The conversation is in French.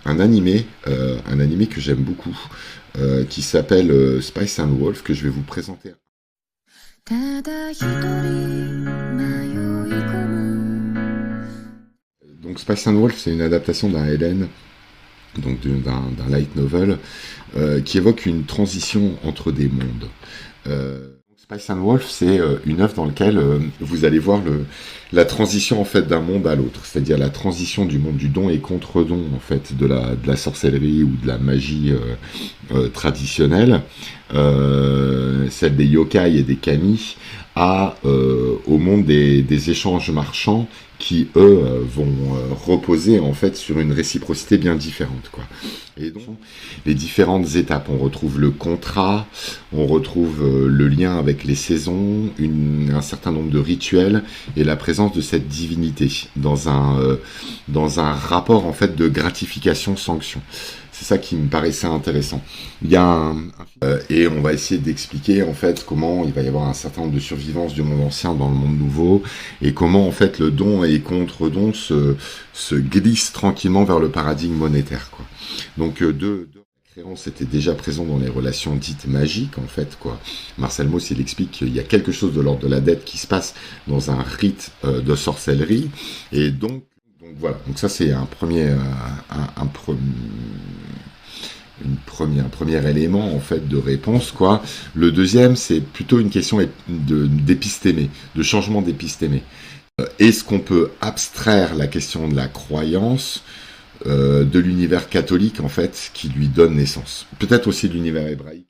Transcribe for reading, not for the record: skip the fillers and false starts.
un animé que j'aime beaucoup, qui s'appelle Spice and Wolf, que je vais vous présenter. Donc Spice and Wolf, c'est une adaptation d'un Ellen, donc d'un light novel, qui évoque une transition entre des mondes. Spice and Wolf, c'est une œuvre dans laquelle vous allez voir la transition en fait d'un monde à l'autre, c'est-à-dire la transition du monde du don et contre-don en fait de la sorcellerie ou de la magie traditionnelle, celle des yokai et des kami, au monde des échanges marchands qui eux vont reposer en fait sur une réciprocité bien différente, quoi. Et donc les différentes étapes, on retrouve le contrat, on retrouve le lien avec les saisons, un certain nombre de rituels et la présence de cette divinité dans un rapport en fait de gratification-sanction. C'est ça qui me paraissait intéressant. Il y a et on va essayer d'expliquer en fait comment il va y avoir un certain nombre de survivances du monde ancien dans le monde nouveau et comment en fait le don et contre-don se glissent tranquillement vers le paradigme monétaire, quoi. Donc deux créances étaient déjà présents dans les relations dites magiques en fait, quoi. Marcel Mauss il explique qu'il y a quelque chose de l'ordre de la dette qui se passe dans un rite de sorcellerie et donc voilà. Donc ça c'est un premier un premier élément en fait de réponse, quoi. Le deuxième, c'est plutôt une question d'épistémé, de changement d'épistémé. Est-ce qu'on peut abstraire la question de la croyance de l'univers catholique en fait qui lui donne naissance, peut-être aussi de l'univers hébraïque.